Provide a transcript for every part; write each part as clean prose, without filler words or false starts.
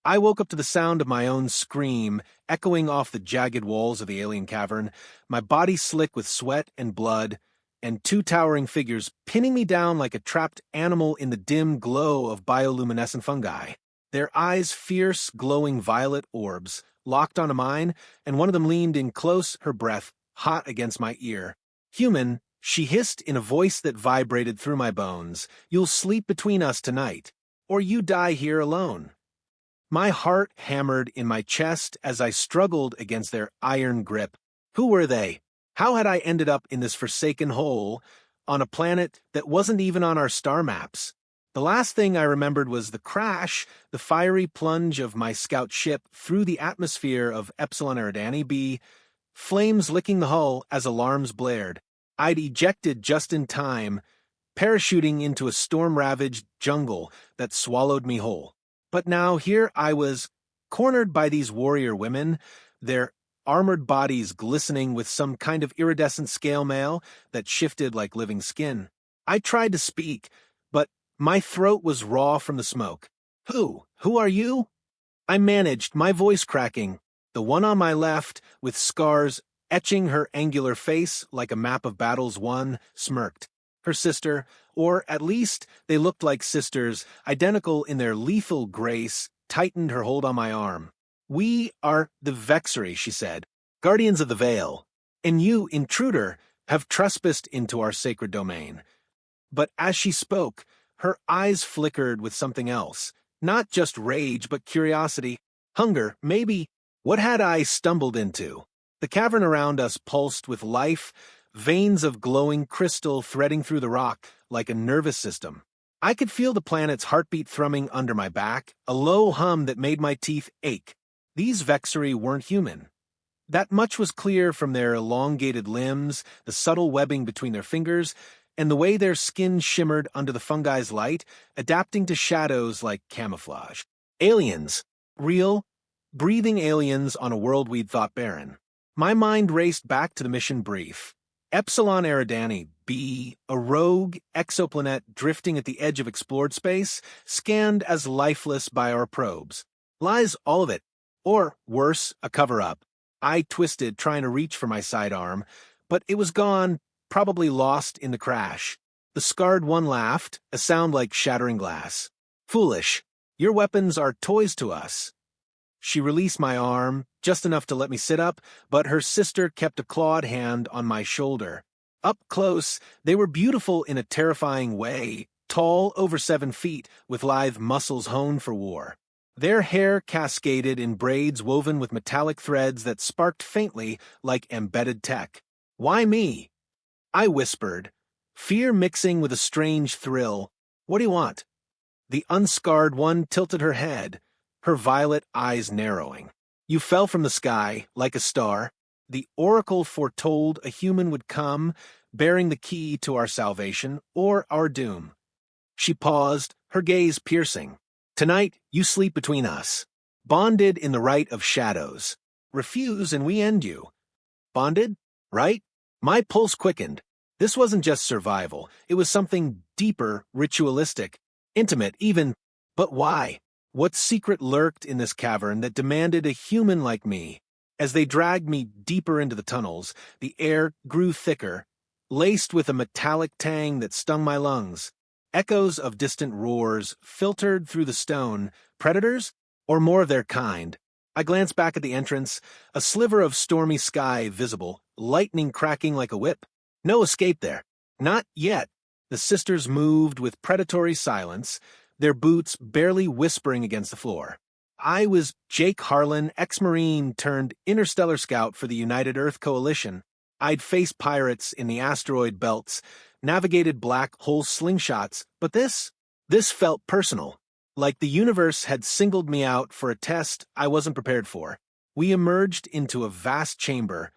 I woke up to the sound of my own scream echoing off the jagged walls of the alien cavern, my body slick with sweat and blood, and two towering figures pinning me down like a trapped animal in the dim glow of bioluminescent fungi. Their eyes fierce, glowing violet orbs, locked onto mine, and one of them leaned in close, her breath hot against my ear. "Human," she hissed in a voice that vibrated through my bones, "you'll sleep between us tonight, or you die here alone." My heart hammered in my chest as I struggled against their iron grip. Who were they? How had I ended up in this forsaken hole, on a planet that wasn't even on our star maps? The last thing I remembered was the crash, the fiery plunge of my scout ship through the atmosphere of Epsilon Eridani B, flames licking the hull as alarms blared. I'd ejected just in time, parachuting into a storm-ravaged jungle that swallowed me whole. But now here I was, cornered by these warrior women, their armored bodies glistening with some kind of iridescent scale mail that shifted like living skin. I tried to speak, but my throat was raw from the smoke. Who are you?" I managed, my voice cracking. The one on my left, with scars etching her angular face like a map of battles won, smirked. Her sister, or at least they looked like sisters, identical in their lethal grace, tightened her hold on my arm. "We are the Vexery," she said, "guardians of the Veil, and you, intruder, have trespassed into our sacred domain." But as she spoke, her eyes flickered with something else, not just rage but curiosity, hunger, maybe. What had I stumbled into? The cavern around us pulsed with life, veins of glowing crystal threading through the rock like a nervous system. I could feel the planet's heartbeat thrumming under my back, a low hum that made my teeth ache. These Vexery weren't human. That much was clear from their elongated limbs, the subtle webbing between their fingers, and the way their skin shimmered under the fungi's light, adapting to shadows like camouflage. Aliens. Real, breathing aliens on a world we'd thought barren. My mind raced back to the mission brief. Epsilon Eridani B, a rogue exoplanet drifting at the edge of explored space, scanned as lifeless by our probes. Lies, all of it. Or, worse, a cover-up. I twisted, trying to reach for my sidearm, but it was gone, probably lost in the crash. The scarred one laughed, a sound like shattering glass. "Foolish. Your weapons are toys to us." She released my arm, just enough to let me sit up, but her sister kept a clawed hand on my shoulder. Up close, they were beautiful in a terrifying way, tall, over 7 feet, with lithe muscles honed for war. Their hair cascaded in braids woven with metallic threads that sparked faintly like embedded tech. "Why me?" I whispered, fear mixing with a strange thrill. "What do you want?" The unscarred one tilted her head, her violet eyes narrowing. "You fell from the sky, like a star. The oracle foretold a human would come, bearing the key to our salvation or our doom." She paused, her gaze piercing. "Tonight, you sleep between us. Bonded in the rite of shadows. Refuse and we end you." Bonded? Right? My pulse quickened. This wasn't just survival. It was something deeper, ritualistic, intimate even. But why? What secret lurked in this cavern that demanded a human like me? As they dragged me deeper into the tunnels, the air grew thicker, laced with a metallic tang that stung my lungs. Echoes of distant roars filtered through the stone. Predators? Or more of their kind? I glanced back at the entrance, a sliver of stormy sky visible, lightning cracking like a whip. No escape there. Not yet. The sisters moved with predatory silence, their boots barely whispering against the floor. I was Jake Harlan, ex-Marine turned interstellar scout for the United Earth Coalition. I'd faced pirates in the asteroid belts, navigated black hole slingshots, but this felt personal. Like the universe had singled me out for a test I wasn't prepared for. We emerged into a vast chamber,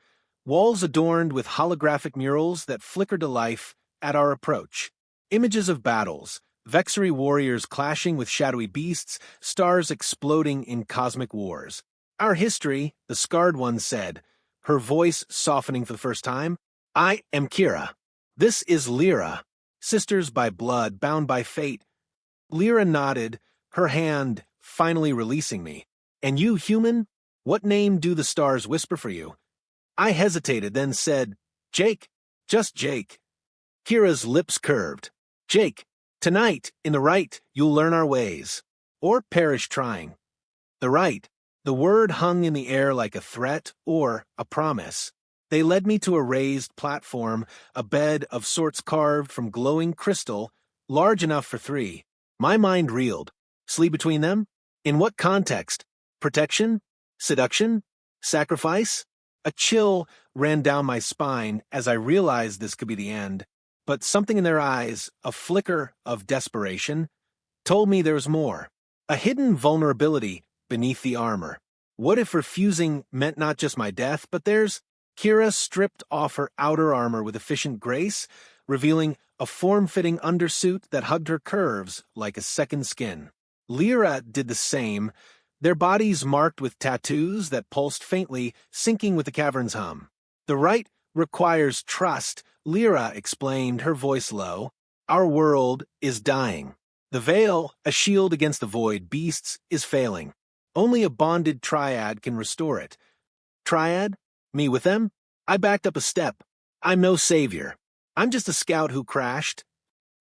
walls adorned with holographic murals that flickered to life at our approach. Images of battles, Vexery warriors clashing with shadowy beasts, stars exploding in cosmic wars. "Our history," the scarred one said, her voice softening for the first time. "I am Kira. This is Lyra, sisters by blood, bound by fate." Lyra nodded, her hand finally releasing me. And you, human? What name do the stars whisper for you? I hesitated, then said, Jake. Just Jake. Kira's lips curved. Jake, tonight, in the right, you'll learn our ways. Or perish trying. The right. The word hung in the air like a threat or a promise. They led me to a raised platform, a bed of sorts carved from glowing crystal, large enough for 3. My mind reeled. Sleep between them? In what context? Protection? Seduction? Sacrifice? A chill ran down my spine as I realized this could be the end, but something in their eyes, a flicker of desperation, told me there was more. A hidden vulnerability beneath the armor. What if refusing meant not just my death, but theirs? Kira stripped off her outer armor with efficient grace, revealing a form-fitting undersuit that hugged her curves like a second skin. Lyra did the same, their bodies marked with tattoos that pulsed faintly, syncing with the cavern's hum. The right requires trust, Lyra explained, her voice low. Our world is dying. The veil, a shield against the void beasts, is failing. Only a bonded triad can restore it. Triad? Me with them? I backed up a step. I'm no savior. I'm just a scout who crashed.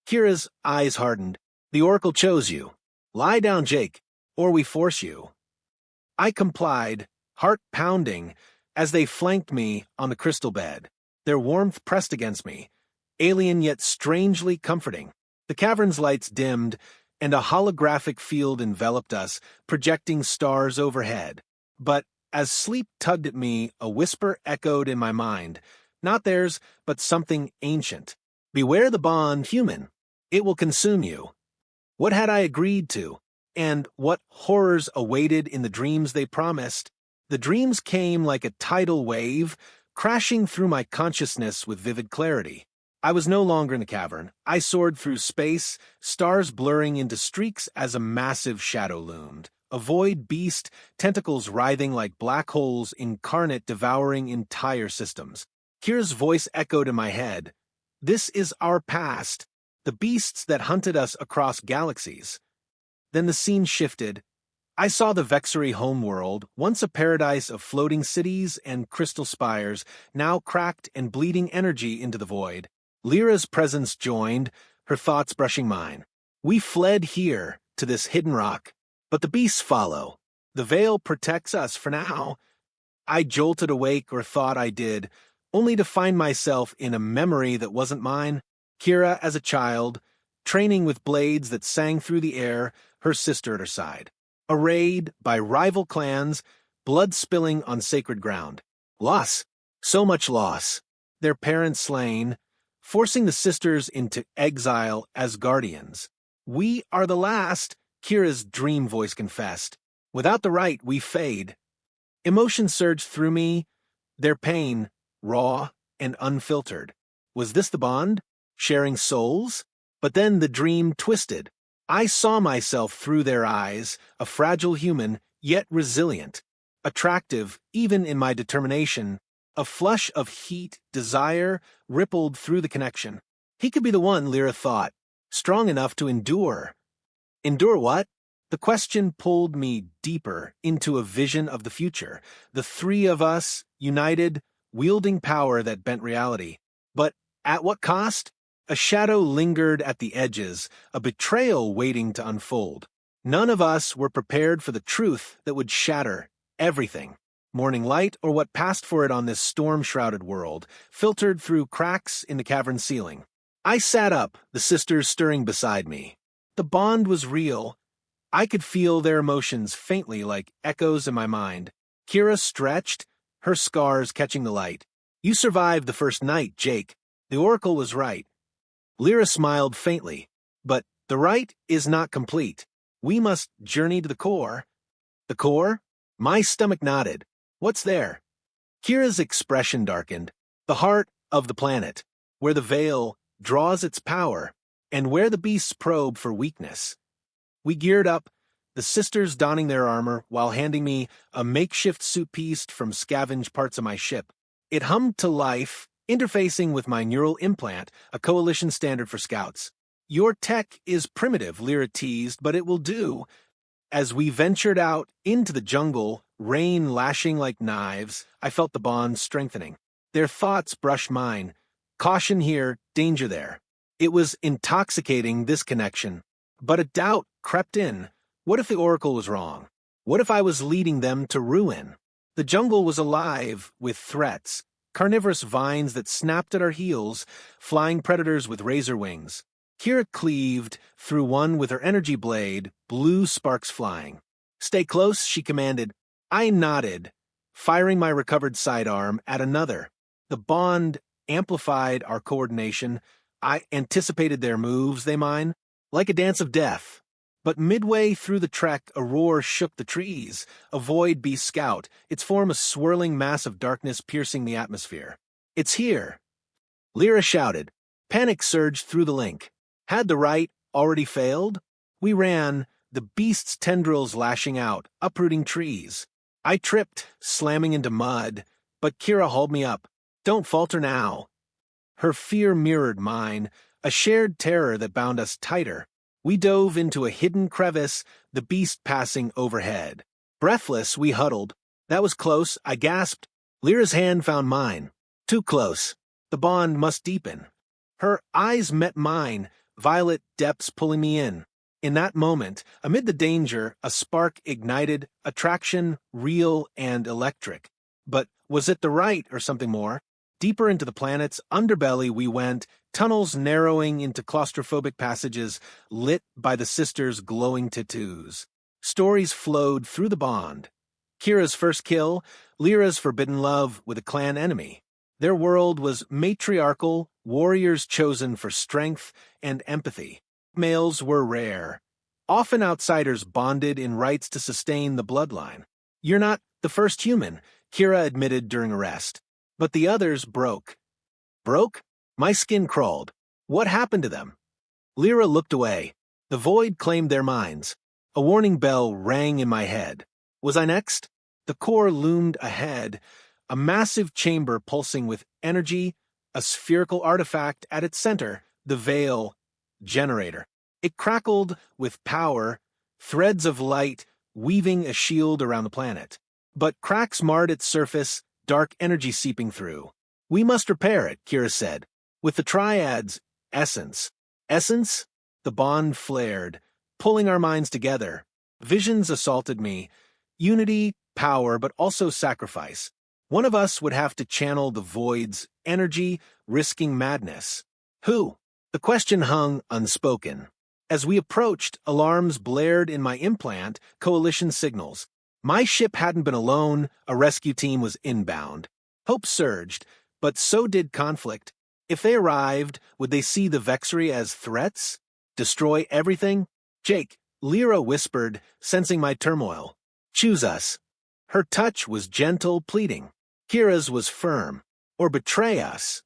Kira's eyes hardened. The Oracle chose you. Lie down, Jake, or we force you. I complied, heart pounding, as they flanked me on the crystal bed, their warmth pressed against me, alien yet strangely comforting. The cavern's lights dimmed, and a holographic field enveloped us, projecting stars overhead. But as sleep tugged at me, a whisper echoed in my mind, not theirs, but something ancient. Beware the bond, human. It will consume you. What had I agreed to? And what horrors awaited in the dreams they promised? The dreams came like a tidal wave, crashing through my consciousness with vivid clarity. I was no longer in the cavern. I soared through space, stars blurring into streaks as a massive shadow loomed. A void beast, tentacles writhing like black holes incarnate, devouring entire systems. Kira's voice echoed in my head. This is our past, the beasts that hunted us across galaxies. Then the scene shifted. I saw the Vexery homeworld, once a paradise of floating cities and crystal spires, now cracked and bleeding energy into the void. Lyra's presence joined, her thoughts brushing mine. We fled here, to this hidden rock, but the beasts follow. The veil protects us for now. I jolted awake, or thought I did, only to find myself in a memory that wasn't mine. Kira as a child, training with blades that sang through the air, her sister at her side. Arrayed by rival clans, blood spilling on sacred ground. Loss. So much loss. Their parents slain, forcing the sisters into exile as guardians. We are the last, Kira's dream voice confessed. Without the right, we fade. Emotion surged through me, their pain, raw and unfiltered. Was this the bond? Sharing souls? But then the dream twisted. I saw myself through their eyes, a fragile human, yet resilient. Attractive, even in my determination. A flush of heat, desire, rippled through the connection. He could be the one, Lyra thought. Strong enough to endure. Endure what? The question pulled me deeper into a vision of the future. The three of us, united, wielding power that bent reality. But at what cost? A shadow lingered at the edges, a betrayal waiting to unfold. None of us were prepared for the truth that would shatter everything. Morning light, or what passed for it on this storm-shrouded world, filtered through cracks in the cavern ceiling. I sat up, the sisters stirring beside me. The bond was real. I could feel their emotions faintly like echoes in my mind. Kira stretched, her scars catching the light. You survived the first night, Jake. The Oracle was right. Lyra smiled faintly. But the right is not complete. We must journey to the core. The core? My stomach nodded. What's there? Kira's expression darkened. The heart of the planet, where the veil draws its power, and where the beasts probe for weakness. We geared up, the sisters donning their armor while handing me a makeshift suit piece from scavenged parts of my ship. It hummed to life, interfacing with my neural implant, a coalition standard for scouts. Your tech is primitive, Lyra teased, but it will do. As we ventured out into the jungle, rain lashing like knives, I felt the bond strengthening. Their thoughts brushed mine. Caution here, danger there. It was intoxicating, this connection. But a doubt crept in. What if the oracle was wrong? What if I was leading them to ruin? The jungle was alive with threats. Carnivorous vines that snapped at our heels, flying predators with razor wings. Kira cleaved through one with her energy blade, blue sparks flying. "Stay close," she commanded. I nodded, firing my recovered sidearm at another. The bond amplified our coordination. I anticipated their moves, they mine, like a dance of death. But midway through the trek, a roar shook the trees. A void beast scout, its form a swirling mass of darkness piercing the atmosphere. "It's here!" Lyra shouted. Panic surged through the link. Had the right already failed? We ran, the beast's tendrils lashing out, uprooting trees. I tripped, slamming into mud, but Kira hauled me up. "Don't falter now." Her fear mirrored mine, a shared terror that bound us tighter. We dove into a hidden crevice, the beast passing overhead. Breathless, we huddled. "That was close," I gasped. Lyra's hand found mine. Too close. The bond must deepen. Her eyes met mine, violet depths pulling me in. In that moment, amid the danger, a spark ignited, attraction real and electric. But was it the right or something more? Deeper into the planet's underbelly we went, tunnels narrowing into claustrophobic passages lit by the sisters' glowing tattoos. Stories flowed through the bond. Kira's first kill, Lyra's forbidden love with a clan enemy. Their world was matriarchal, warriors chosen for strength and empathy. Males were rare. Often outsiders bonded in rites to sustain the bloodline. "You're not the first human," Kira admitted during arrest. But the others broke. Broke? My skin crawled. What happened to them? Lyra looked away. The void claimed their minds. A warning bell rang in my head. Was I next? The core loomed ahead, a massive chamber pulsing with energy, a spherical artifact at its center, the veil generator. It crackled with power, threads of light weaving a shield around the planet. But cracks marred its surface, dark energy seeping through. "We must repair it," Kira said. "With the triad's essence." Essence? The bond flared, pulling our minds together. Visions assaulted me. Unity, power, but also sacrifice. One of us would have to channel the void's energy, risking madness. Who? The question hung unspoken. As we approached, alarms blared in my implant, coalition signals. My ship hadn't been alone, a rescue team was inbound. Hope surged, but so did conflict. If they arrived, would they see the Vexery as threats? Destroy everything? "Jake," Lyra whispered, sensing my turmoil. "Choose us." Her touch was gentle, pleading. Kira's was firm. Or betray us.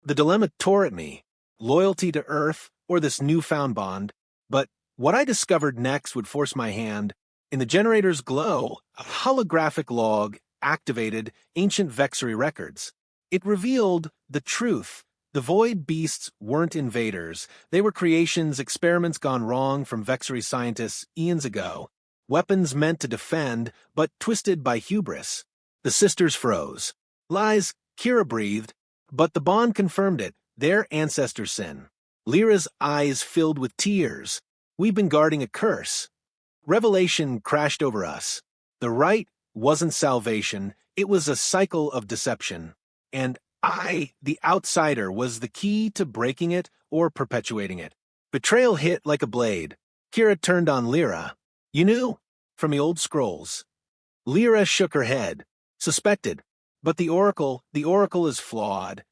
The dilemma tore at me. Loyalty to Earth, or this newfound bond. But what I discovered next would force my hand. In the generator's glow, a holographic log activated ancient Vexery records. It revealed the truth. The void beasts weren't invaders. They were creations, experiments gone wrong from Vexery scientists eons ago. Weapons meant to defend, but twisted by hubris. The sisters froze. Lies, Kira breathed, but the bond confirmed it, their ancestors' sin. Lyra's eyes filled with tears. We've been guarding a curse. Revelation crashed over us. The right wasn't salvation, it was a cycle of deception. And I, the outsider, was the key to breaking it or perpetuating it. Betrayal hit like a blade. Kira turned on Lyra. "You knew?" From the old scrolls. Lyra shook her head. "Suspected. But the oracle is flawed."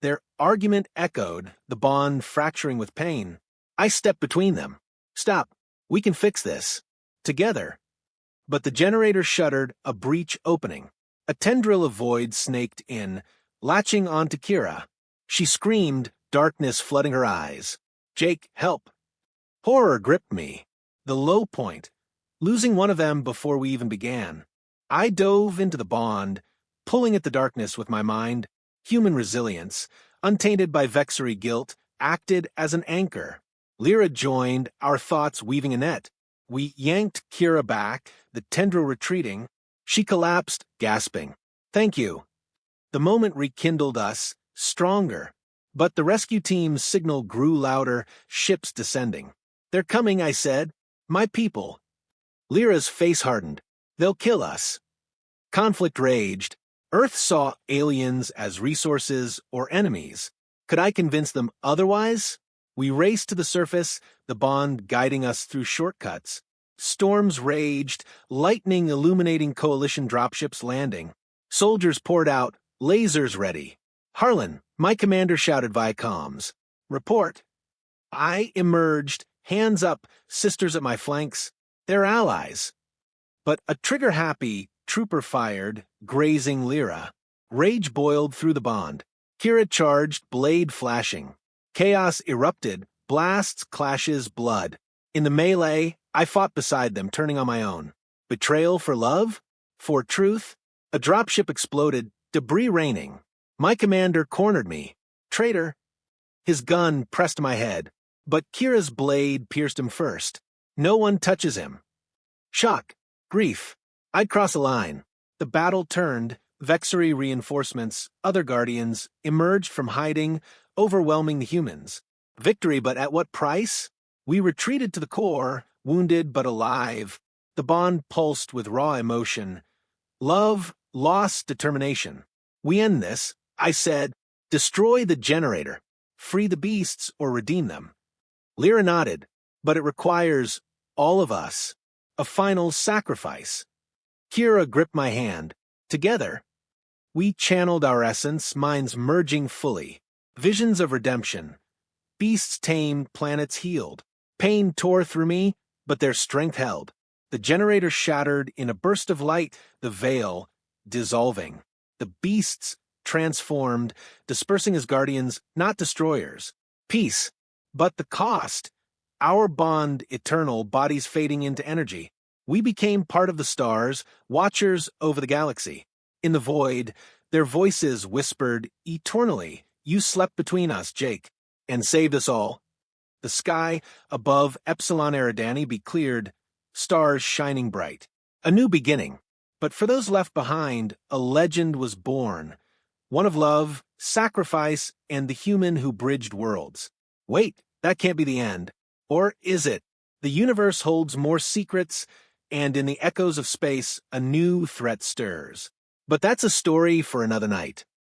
Their argument echoed, the bond fracturing with pain. I stepped between them. "Stop. We can fix this. Together." But the generator shuddered, a breach opening. A tendril of void snaked in, latching onto Kira. She screamed, darkness flooding her eyes. "Jake, help." Horror gripped me. The low point. Losing one of them before we even began. I dove into the bond, pulling at the darkness with my mind. Human resilience, untainted by Vexery guilt, acted as an anchor. Lyra joined, our thoughts weaving a net. We yanked Kira back, the tendril retreating. She collapsed, gasping. Thank you. The moment rekindled us, stronger. But the rescue team's signal grew louder, ships descending. They're coming, I said. My people. Lyra's face hardened. They'll kill us. Conflict raged. Earth saw aliens as resources or enemies. Could I convince them otherwise? We raced to the surface, the bond guiding us through shortcuts. Storms raged, lightning illuminating coalition dropships landing. Soldiers poured out, lasers ready. Harlan, my commander shouted via comms. Report. I emerged, hands up, sisters at my flanks. They're allies. But a trigger-happy trooper fired, grazing Lyra. Rage boiled through the bond. Kira charged, blade flashing. Chaos erupted, blasts, clashes, blood. In the melee, I fought beside them, turning on my own. Betrayal for love? For truth? A dropship exploded, debris raining. My commander cornered me. Traitor. His gun pressed my head, but Kira's blade pierced him first. No one touches him. Shock. Grief. I'd cross a line. The battle turned. Vexery reinforcements, other guardians, emerged from hiding, overwhelming the humans. Victory, but at what price? We retreated to the core, wounded but alive. The bond pulsed with raw emotion. Love, loss, determination. We end this, I said. Destroy the generator. Free the beasts or redeem them. Lyra nodded, but it requires all of us. A final sacrifice. Kira gripped my hand. Together, we channeled our essence, minds merging fully. Visions of redemption. Beasts tamed, planets healed. Pain tore through me, but their strength held. The generator shattered in a burst of light, the veil dissolving. The beasts transformed, dispersing as guardians, not destroyers. Peace, but the cost. Our bond eternal, bodies fading into energy. We became part of the stars, watchers over the galaxy. In the void, their voices whispered, eternally, you slept between us, Jake, and saved us all. The sky above Epsilon Eridani be cleared, stars shining bright. A new beginning. But for those left behind, a legend was born. One of love, sacrifice, and the human who bridged worlds. Wait, that can't be the end. Or is it? The universe holds more secrets, and in the echoes of space, a new threat stirs. But that's a story for another night.